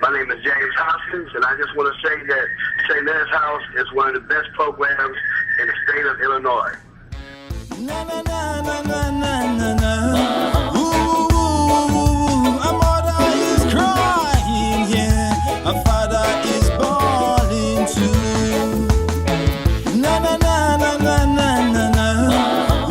My name is James Gaskins, and I just want to say that St. Leonard's House is one of the best programs in the state of Illinois. Na na na na na na na na. Ooh, a mother is crying, yeah. A father is bawling too. Na na na na na na na na.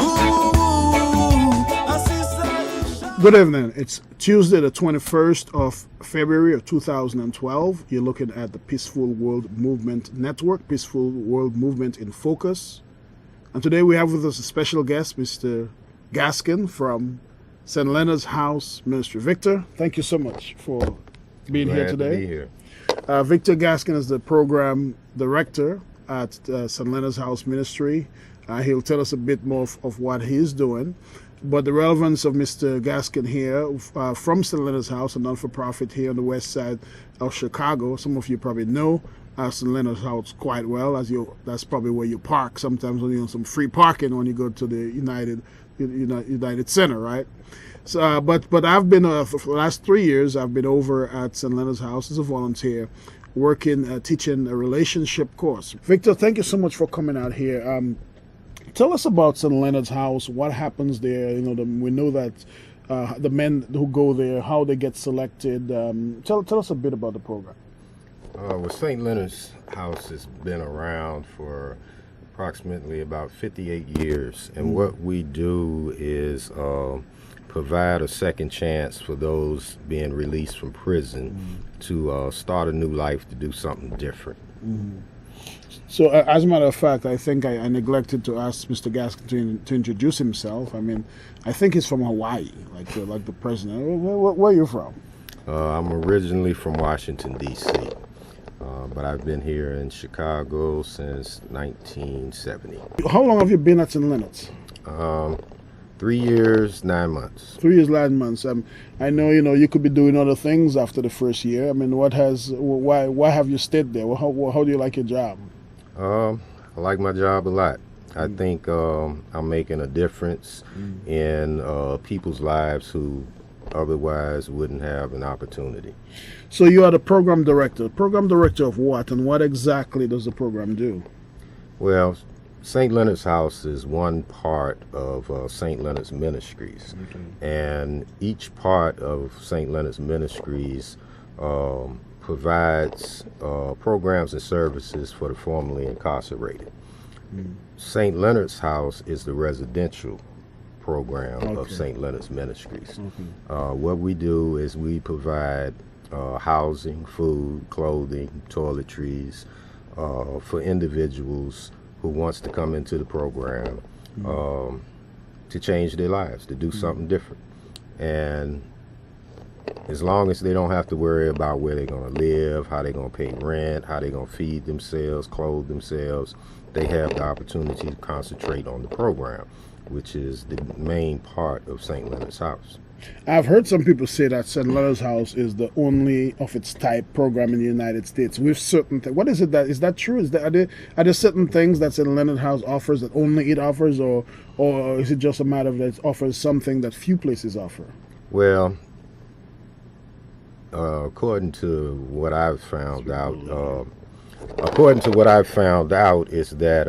Ooh, a sister is. Good evening. It's Tuesday, the 21st of February of 2012. You're looking at the Peaceful World Movement Network, Peaceful World Movement in Focus. And today we have with us a special guest, Mr. Gaskin from St. Leonard's House Ministry. Victor, thank you so much for being here today. To be here. Victor Gaskin is the program director at St. Leonard's House Ministry. He'll tell us a bit more of what he's doing. But the relevance of Mr. Gaskin here from St. Leonard's House, a non-for-profit here on the west side of Chicago. Some of you probably know St. Leonard's House quite well, that's probably where you park sometimes when you're on some free parking when you go to the United Center, right? So, but I've been for the last 3 years. I've been over at St. Leonard's House as a volunteer, working teaching a relationship course. Victor, thank you so much for coming out here. Tell us about St. Leonard's House. What happens there? We know that the men who go there, how they get selected. Tell us a bit about the program. Well, St. Leonard's House has been around for approximately about 58 years, and what we do is provide a second chance for those being released from prison to start a new life, to do something different. So, as a matter of fact, I think I neglected to ask Mr. Gaskin to introduce himself. I mean, I think he's from Hawaii, like the president. Where are you from? I'm originally from Washington, D.C., but I've been here in Chicago since 1970. How long have you been at St. Leonard's? 3 years, 9 months. 3 years, 9 months. I know, you could be doing other things after the first year. I mean, why have you stayed there? How do you like your job? I like my job a lot. I think I'm making a difference in people's lives who otherwise wouldn't have an opportunity. So you are the program director. Program director of what, and what exactly does the program do? Well, St. Leonard's House is one part of St. Leonard's Ministries. And each part of St. Leonard's Ministries provides programs and services for the formerly incarcerated. St. Leonard's House is the residential program of St. Leonard's Ministries. What we do is we provide housing, food, clothing, toiletries for individuals who wants to come into the program to change their lives, to do something different. And as long as they don't have to worry about where they're going to live, how they're going to pay rent, how they're going to feed themselves, clothe themselves, they have the opportunity to concentrate on the program, which is the main part of St. Leonard's House. I've heard some people say that St. Leonard's House is the only of its type program in the United States with certain things. What is it is that true? Are there certain things that St. Leonard's House offers that only it offers, or is it just a matter of that it offers something that few places offer? Well, according to what I've found out, is that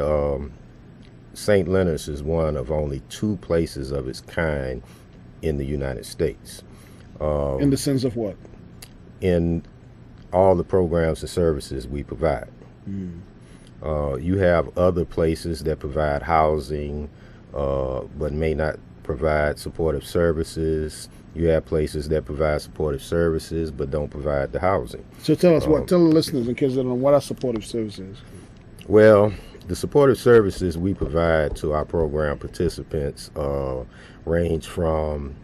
St. Leonard's is one of only 2 places of its kind in the United States. In the sense of what? In all the programs and services we provide. You have other places that provide housing, but may not provide supportive services. You have places that provide supportive services but don't provide the housing. So tell us tell the listeners, in case they don't know, what are supportive services? Well, the supportive services we provide to our program participants range from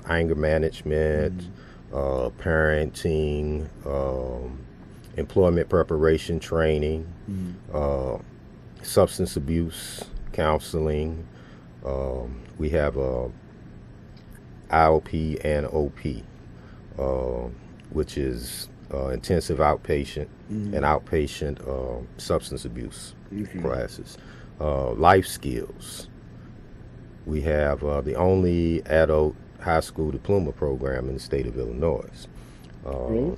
anger management, parenting, employment preparation training, substance abuse counseling. We have IOP and OP, which is intensive outpatient and outpatient substance abuse classes. Life skills. We have the only adult high school diploma program in the state of Illinois. Really?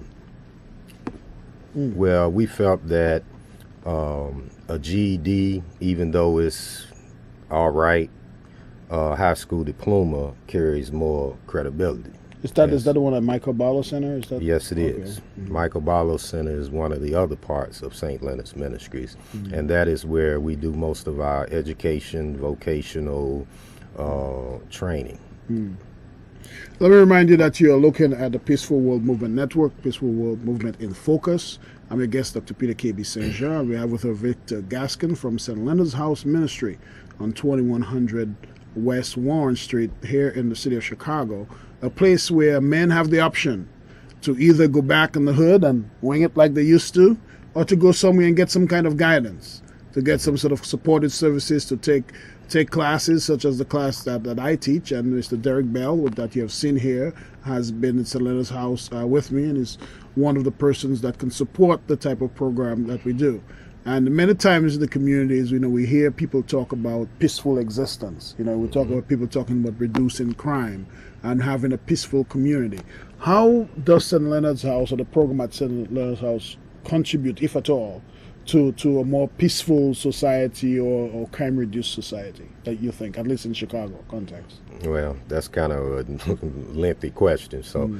Well, we felt that a GED, even though it's all right, high school diploma carries more credibility. Is that the one at Michael Barlow Center? Is that? Yes, it is. Michael Barlow Center is one of the other parts of St. Leonard's Ministries, and that is where we do most of our education, vocational training. Let me remind you that you are looking at the Peaceful World Movement Network, Peaceful World Movement in Focus. I'm your guest, Dr. Peter K.B. St. Jean. We have with her Victor Gaskins from St. Leonard's House Ministry on 2100 West Warren Street here in the city of Chicago, a place where men have the option to either go back in the hood and wing it like they used to, or to go somewhere and get some kind of guidance, to get some sort of supported services, to take classes such as the class that I teach. And Mr. Derek Bell, that you have seen here, has been in St. Leonard's House with me and is one of the persons that can support the type of program that we do. And many times in the communities, we hear people talk about peaceful existence. We talk about people talking about reducing crime and having a peaceful community. How does St. Leonard's House, or the program at St. Leonard's House, contribute, if at all, to a more peaceful society or crime-reduced society that you think, at least in Chicago context? Well, that's kind of a lengthy question. So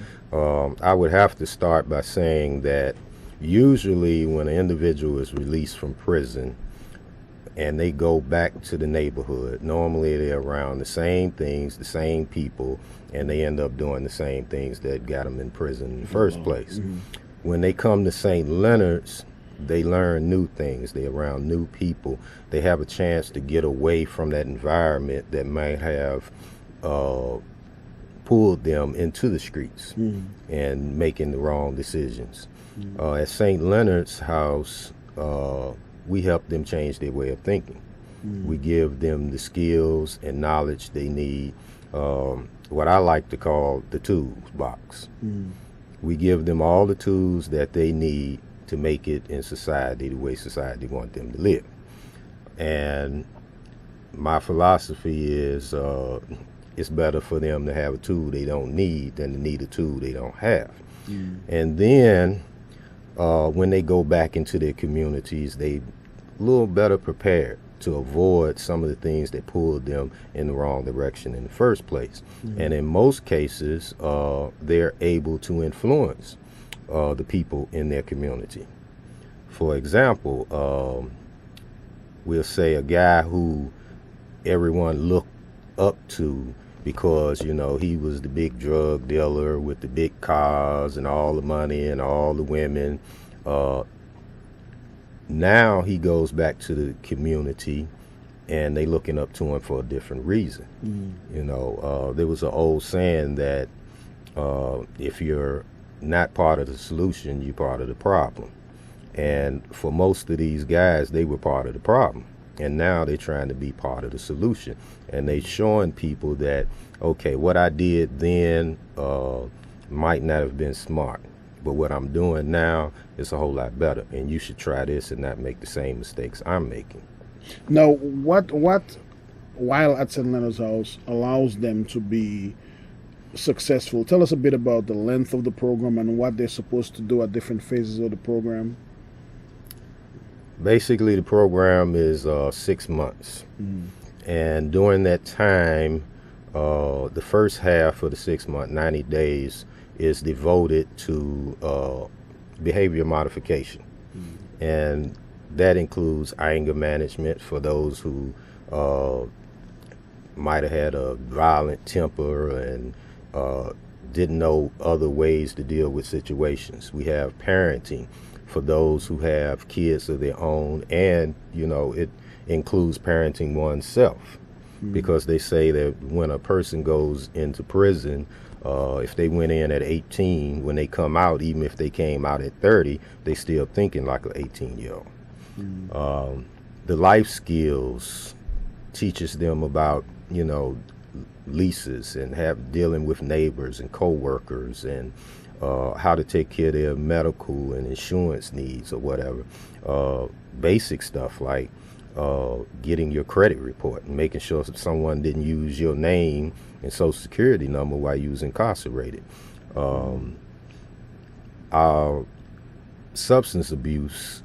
I would have to start by saying that usually when an individual is released from prison and they go back to the neighborhood, normally they're around the same things, the same people, and they end up doing the same things that got them in prison in the first place. When they come to St. Leonard's, they learn new things. They're around new people. They have a chance to get away from that environment that might have pulled them into the streets and making the wrong decisions. At St. Leonard's House, we help them change their way of thinking. We give them the skills and knowledge they need, what I like to call the tools box. We give them all the tools that they need to make it in society the way society wants them to live. And my philosophy is it's better for them to have a tool they don't need than to need a tool they don't have. And then when they go back into their communities, they a little better prepared to avoid some of the things that pulled them in the wrong direction in the first place. And in most cases, they're able to influence the people in their community. For example, we'll say a guy who everyone looked up to because, he was the big drug dealer with the big cars and all the money and all the women. Now he goes back to the community and they looking up to him for a different reason. There was an old saying that if you're not part of the solution, you're part of the problem. And for most of these guys, they were part of the problem. And now they're trying to be part of the solution. And they showing people that, okay, what I did then might not have been smart, but what I'm doing now is a whole lot better. And you should try this and not make the same mistakes I'm making. Now, what while at St. Leonard's House allows them to be successful? Tell us a bit about the length of the program and what they're supposed to do at different phases of the program. Basically, the program is 6 months. And during that time, the first half of the 6 months, 90 days, is devoted to behavior modification. And that includes anger management for those who might have had a violent temper and didn't know other ways to deal with situations. We have parenting for those who have kids of their own, and it includes parenting oneself, because they say that when a person goes into prison, if they went in at 18, when they come out, even if they came out at 30, they still thinking like an 18-year-old. The life skills teaches them about leases and dealing with neighbors and co-workers and how to take care of their medical and insurance needs or whatever. Basic stuff like getting your credit report and making sure that someone didn't use your name and social security number while you was incarcerated. Our substance abuse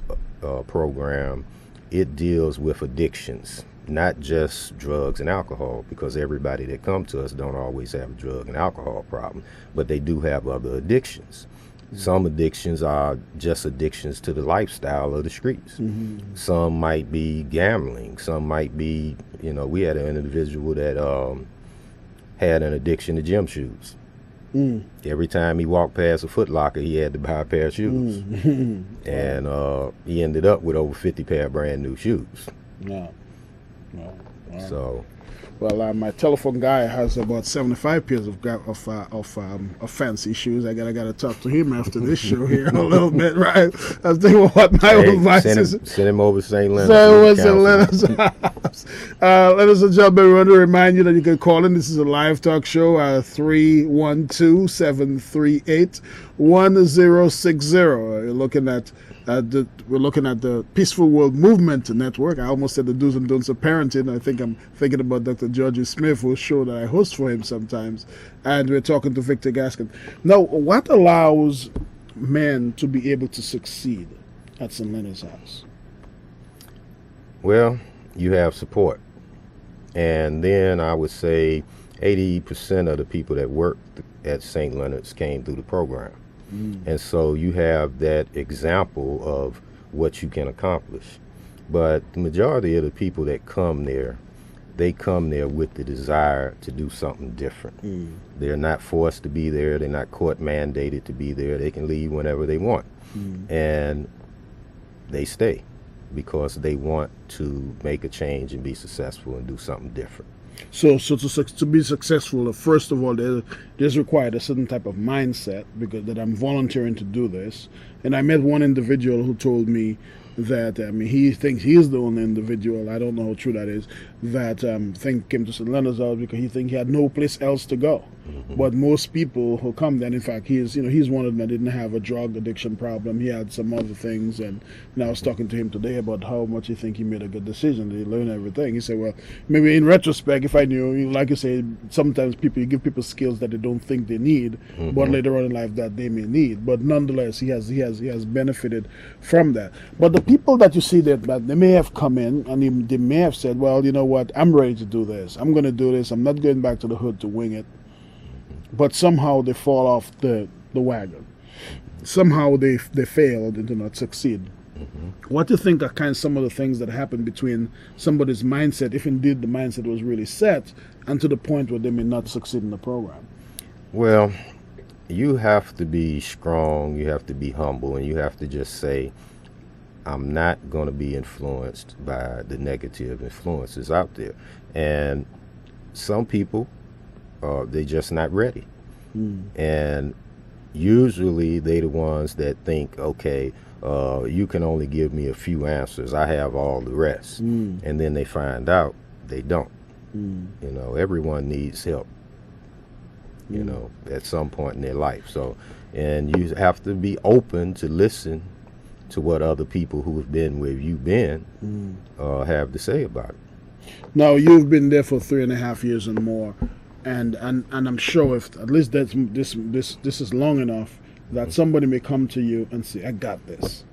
program, it deals with addictions, not just drugs and alcohol, because everybody that come to us don't always have a drug and alcohol problem, but they do have other addictions. Some addictions are just addictions to the lifestyle of the streets. Some might be gambling. Some might be, we had an individual that had an addiction to gym shoes. Every time he walked past a Foot Locker, he had to buy a pair of shoes. And he ended up with over 50 pair of brand new shoes. Yeah. So, well, my telephone guy has about 75 pairs of fancy shoes. I gotta talk to him after this show here a little bit, right? I was thinking what my advice is. Send him over to St. Leonard's. Ladies and gentlemen, we want to remind you that you can call in. This is a live talk show, 312-738-1060. We're looking at the Peaceful World Movement Network. I almost said the do's and don'ts of parenting. I think I'm thinking about Dr. Georgie Smith, whose show that I host for him sometimes. And we're talking to Victor Gaskins. Now, what allows men to be able to succeed at St. Leonard's House? Well, you have support. And then I would say 80% of the people that worked at St. Leonard's came through the program. And so you have that example of what you can accomplish. But the majority of the people that come there, they come there with the desire to do something different. They're not forced to be there. They're not court mandated to be there. They can leave whenever they want. And they stay because they want to make a change and be successful and do something different. So to be successful, first of all, there's required a certain type of mindset, because that I'm volunteering to do this. And I met one individual who told me that he thinks he's the only individual, I don't know how true that is, that came to St. Leonard's House because he think he had no place else to go. But most people who come there, in fact, he's one of them that didn't have a drug addiction problem. He had some other things, and I was talking to him today about how much he think he made a good decision. He learned everything. He said, well, maybe in retrospect, if I knew, like you say, sometimes you give people skills that they don't think they need, but later on in life that they may need. But nonetheless, he has benefited from that. But the people that you see that they may have come in and they may have said, well, you know what, I'm ready to do this. I'm going to do this. I'm not going back to the hood to wing it. But somehow they fall off the wagon. Somehow they failed and do not succeed. What do you think are some of the things that happen between somebody's mindset, if indeed the mindset was really set, and to the point where they may not succeed in the program? Well, you have to be strong, you have to be humble, and you have to just say, I'm not going to be influenced by the negative influences out there. And some people, they're just not ready. And usually they're the ones that think, okay, you can only give me a few answers. I have all the rest. And then they find out they don't. Everyone needs help, at some point in their life. So, and you have to be open to listen to what other people who have been where you've been have to say about it. Now, you've been there for 3.5 years and more. And I'm sure if at least this is long enough that somebody may come to you and say, I got this,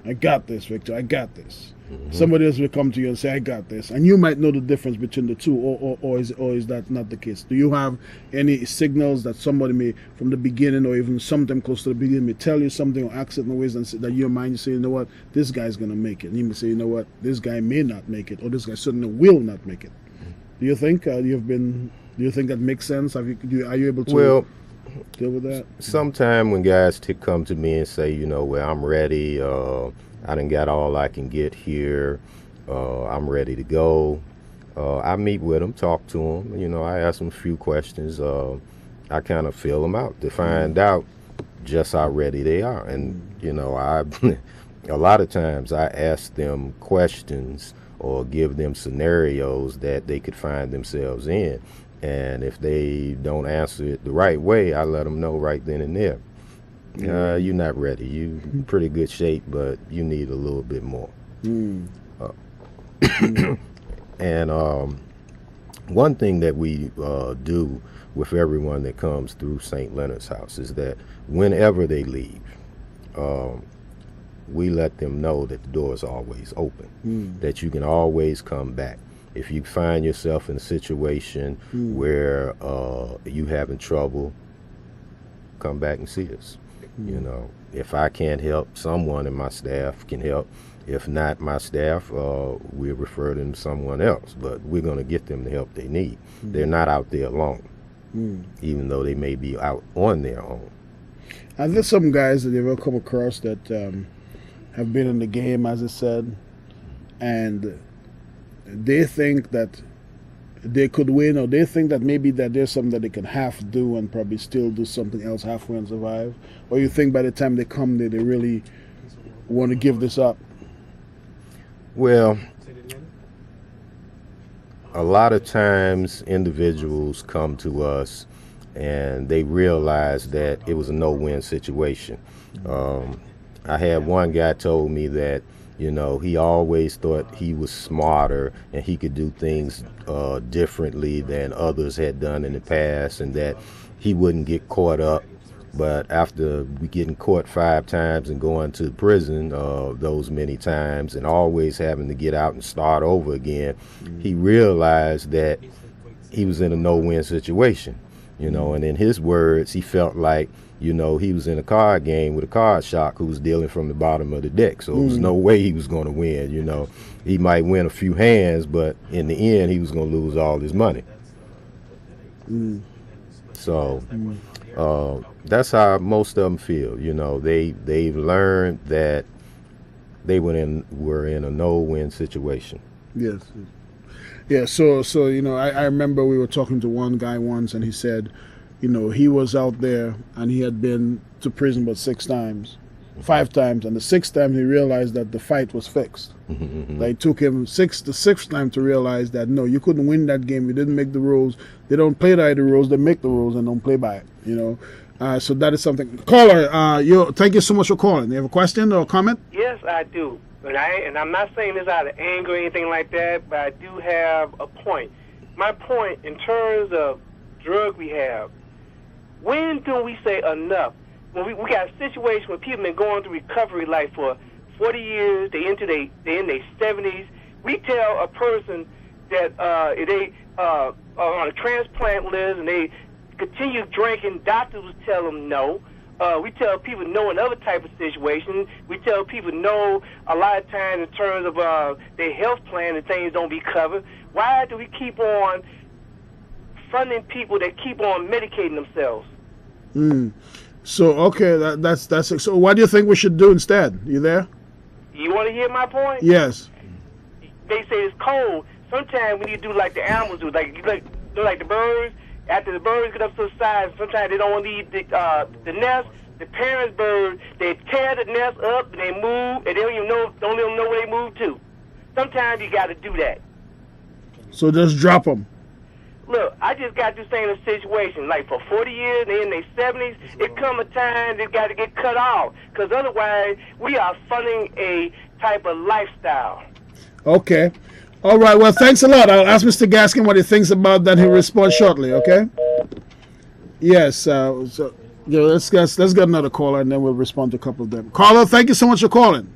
Victor, I got this. Somebody else will come to you and say, I got this, and you might know the difference between the two, or is that not the case? Do you have any signals that somebody may, from the beginning or even sometime close to the beginning, may tell you something or act in ways that your mind, you say, you know what, this guy's gonna make it, and you may say, you know what, this guy may not make it, or this guy certainly will not make it? Do you think Do you think that makes sense? Are you able to deal with that? Sometime when guys come to me and say, well, I'm ready, I done got all I can get here, I'm ready to go, I meet with them, talk to them, I ask them a few questions, I kind of feel them out to find out just how ready they are. And, a lot of times I ask them questions or give them scenarios that they could find themselves in. And if they don't answer it the right way, I let them know right then and there. You're not ready. You in pretty good shape, but you need a little bit more. And one thing that we do with everyone that comes through St. Leonard's House is that whenever they leave, we let them know that the door is always open, that you can always come back. If you find yourself in a situation where you having trouble, come back and see us. You know, if I can't help, someone in my staff can help. If not my staff, we'll refer them to someone else. But we're going to get them the help they need. They're not out there alone, even though they may be out on their own. And there's some guys that they've come across that have been in the game, as I said, and they think that they could win, or they think that maybe that there's something that they can half do and probably still do something else halfway and survive. Or you think by the time they come there, they really want to give this up? Well, a lot of times individuals come to us and they realize that it was a no-win situation. I had one guy told me that, you know, he always thought he was smarter and he could do things differently than others had done in the past, and that he wouldn't get caught up. But after we getting caught 5 times and going to prison those many times and always having to get out and start over again, he realized that he was in a no-win situation, you know. And in his words, he felt like, you know, he was in a card game with a card shark who was dealing from the bottom of the deck. So there was no way he was going to win, you know. He might win a few hands, but in the end, he was going to lose all his money. So that's how most of them feel, you know. They've learned that they were in a no-win situation. Yes. Yeah, so you know, I remember we were talking to one guy once, and he said, you know, he was out there and he had been to prison but 5 times, and the 6th time he realized that the fight was fixed. Like, it took him the 6th time to realize that no, you couldn't win that game. You didn't make the rules. They don't play by the rules. They make the rules and don't play by it. You know, so that is something. Caller, thank you so much for calling. You have a question or a comment? Yes, I do. And I'm not saying this out of anger or anything like that, but I do have a point. My point in terms of drug rehab, when do we say enough? When we got a situation where people have been going through recovery like for 40 years, they're in their 70s. We tell a person that if they are on a transplant list and they continue drinking, doctors will tell them no. We tell people no in other type of situations. We tell people no a lot of times in terms of their health plan and things don't be covered. Why do we keep on funding people that keep on medicating themselves? So okay, that's so. What do you think we should do instead? You there? You want to hear my point? Yes. They say it's cold. Sometimes we need to do like the animals do, like the birds. After the birds get up to the size, sometimes they don't leave the nest. The parents' bird, they tear the nest up and they move, and they don't even know where they move to. Sometimes you got to do that. So just drop them. Look, I just got through saying a situation, like for 40 years, they're in their 70s, it come a time they got to get cut off, because otherwise we are funding a type of lifestyle. Okay. All right, well, thanks a lot. I'll ask Mr. Gaskin what he thinks about that. He'll respond shortly, okay? Yes, so yeah, let's get another caller, and then we'll respond to a couple of them. Caller, thank you so much for calling.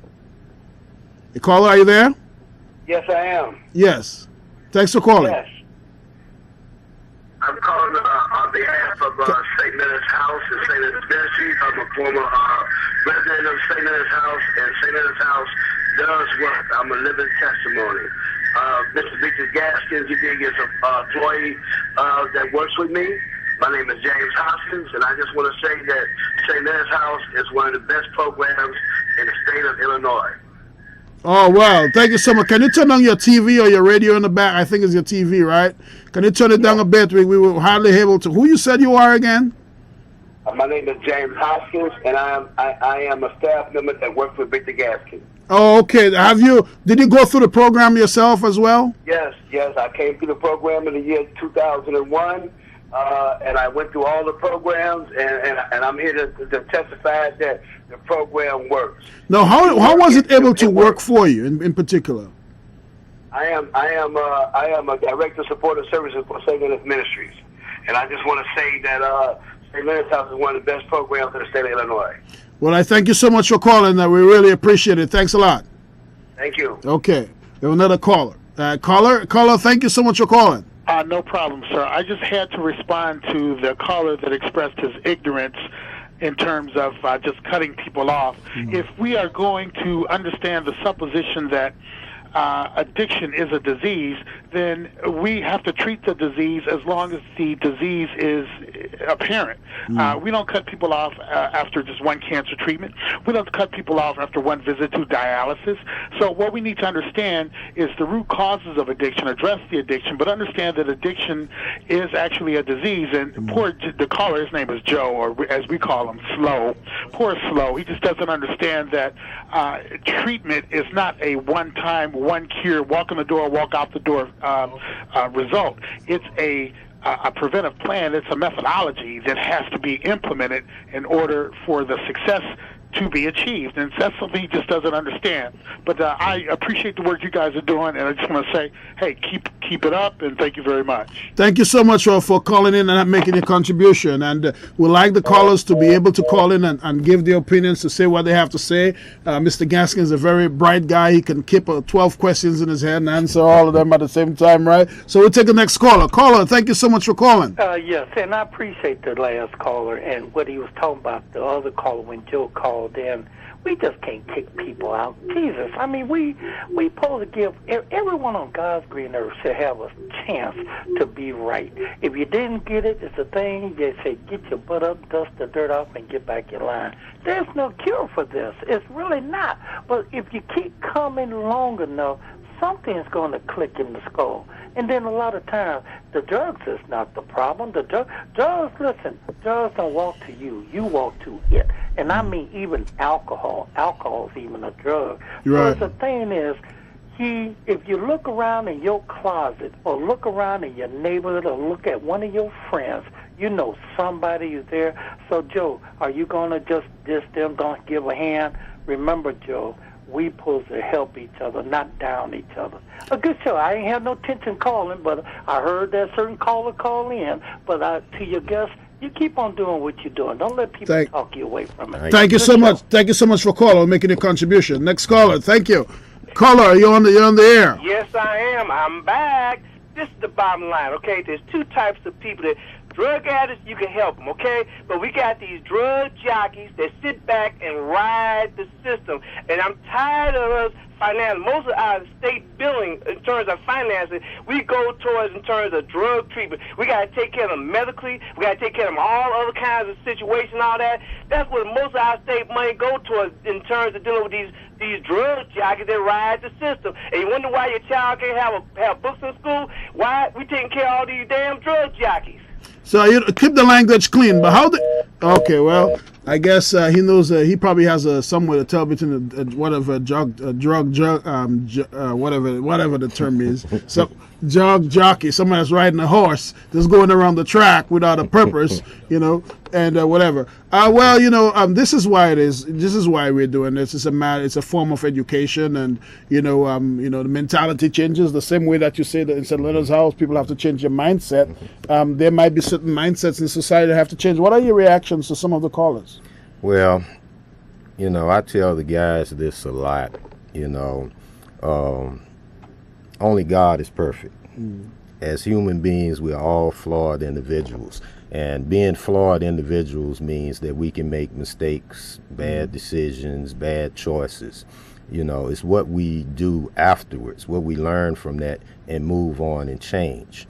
Hey, caller, are you there? Yes, I am. Yes. Thanks for calling. Yes. I'm calling on behalf of St. Leonard's House and St. Leonard's Ministries. I'm a former resident of St. Leonard's House, and St. Leonard's House does work. I'm a living testimony. Mr. Victor Gaskins, he is an employee that works with me. My name is James Gaskins, and I just want to say that St. Leonard's House is one of the best programs in the state of Illinois. Oh, wow. Thank you so much. Can you turn on your TV or your radio in the back? I think it's your TV, right? Can you turn it down a bit? We were hardly able to. Who you said you are again? My name is James Gaskins, and I am a staff member that works with Victor Gaskins. Oh, okay. Did you go through the program yourself as well? Yes. I came through the program in the year 2001, and I went through all the programs, and I'm here to testify that the program works. Now, how was it able to work for you in particular? I am a director of supportive services for St. Leonard's Ministries, and I just want to say that St. Leonard's House is one of the best programs in the state of Illinois. Well, I thank you so much for calling. We really appreciate it. Thanks a lot. Thank you. Okay. We have another caller. Caller, thank you so much for calling. No problem, sir. I just had to respond to the caller that expressed his ignorance in terms of just cutting people off. If we are going to understand the supposition that addiction is a disease, then we have to treat the disease as long as the disease is apparent. We don't cut people off after just one cancer treatment. We don't cut people off after one visit to dialysis. So what we need to understand is the root causes of addiction, address the addiction, but understand that addiction is actually a disease. And the caller, his name is Joe, or as we call him, Slow. Poor Slow. He just doesn't understand that treatment is not a one-time, one cure, walk in the door, walk out the door result. It's a preventive plan. It's a methodology that has to be implemented in order for the success to be achieved, and that's something he just doesn't understand. But I appreciate the work you guys are doing, and I just want to say, hey, keep it up, and thank you very much. Thank you so much for calling in and making your contribution. And we'd like the callers to be able to call in and give their opinions, to say what they have to say. Mr. Gaskins is a very bright guy. He can keep 12 questions in his head and answer all of them at the same time, right? So we'll take the next caller. Caller, thank you so much for calling. Yes, and I appreciate the last caller and what he was talking about, the other caller when Joe called in. We just can't kick people out. Jesus, I mean, we supposed to give everyone on God's green earth should have a chance to be right. If you didn't get it, it's a thing. They say, get your butt up, dust the dirt off, and get back in line. There's no cure for this. It's really not. But if you keep coming long enough, something's going to click in the skull. And then a lot of times, the drugs is not the problem. The drugs, listen, drugs don't walk to you. You walk to it. And I mean even alcohol. Alcohol is even a drug. Right. So the thing is, if you look around in your closet or look around in your neighborhood or look at one of your friends, you know somebody is there. So, Joe, are you going to just diss them, don't give a hand? Remember, Joe, we supposed to help each other, not down each other. A good show. I ain't have no tension calling, but I heard that certain caller call in. But to your guests, you keep on doing what you're doing. Don't let people talk you away from it. Thank you so much. Thank you so much for calling, making your contribution. Next caller, thank you. Caller, you're on the air. Yes, I am. I'm back. This is the bottom line, okay? There's two types of people. That drug addicts, you can help them, okay? But we got these drug jockeys that sit back and ride the system. And I'm tired of us financing. Most of our state billing in terms of financing, we go towards in terms of drug treatment. We got to take care of them medically. We got to take care of them all other kinds of situations, all that. That's what most of our state money go towards in terms of dealing with these drug jockeys that ride the system. And you wonder why your child can't have books in school? Why? We taking care of all these damn drug jockeys. So you keep the language clean, but how? Okay, well, I guess he knows. He probably has somewhere to tell between whatever whatever the term is. So jog jockey, someone that's riding a horse, just going around the track without a purpose, and whatever. This is why it is. This is why we're doing this. It's a form of education, and the mentality changes the same way that you say that in St. Leonard's House, people have to change their mindset. There might be certain mindsets in society that have to change. What are your reactions to some of the callers? Well, I tell the guys this a lot. Only God is perfect. As human beings, we are all flawed individuals. And being flawed individuals means that we can make mistakes, bad decisions, bad choices. It's what we do afterwards, what we learn from that and move on and change.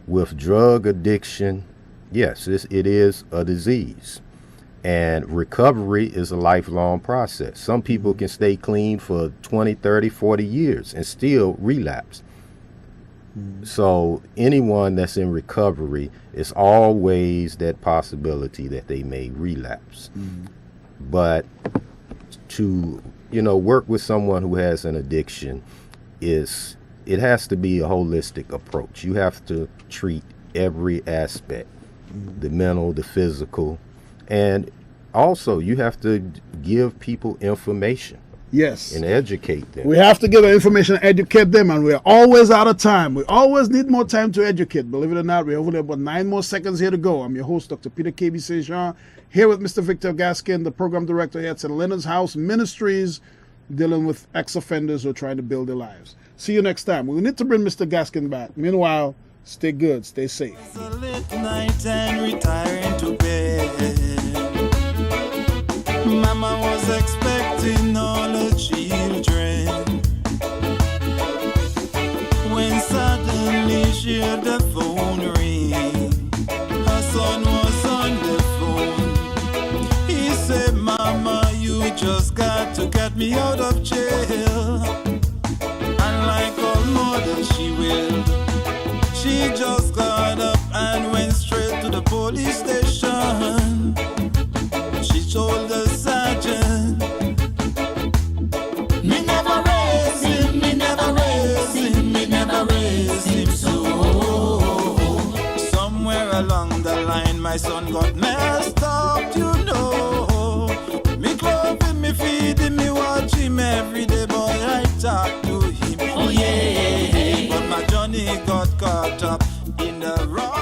With drug addiction, yes, it is a disease. And recovery is a lifelong process. Some people can stay clean for 20, 30, 40 years and still relapse. So anyone that's in recovery, is always that possibility that they may relapse. But to, work with someone who has an addiction it has to be a holistic approach. You have to treat every aspect, the mental, the physical, and also you have to give people information. Yes. and educate them. We have to get the information and educate them, and we're always out of time. We always need more time to educate. Believe it or not, we're only about 9 more seconds here to go. I'm your host, Dr. Peter KB St. Jean, here with Mr. Victor Gaskin, the program director here at St. Leonard's House Ministries, dealing with ex-offenders who are trying to build their lives. See you next time. We need to bring Mr. Gaskin back. Meanwhile, stay good, stay safe. It's a late night and retiring to bed. Mama was expecting all her children, when suddenly she heard the phone ring. Her son was on the phone. He said, Mama, you just got to get me out of jail. And like all mothers she will, she just got up and went straight to the police station. She told the sergeant, me never raise him, me never raise him, me never raise him so. Somewhere along the line my son got messed up, you know. Me clothe him, me feed him, me watch him every day, boy, I talk to him. Oh yeah, but my Johnny got caught up in the wrong.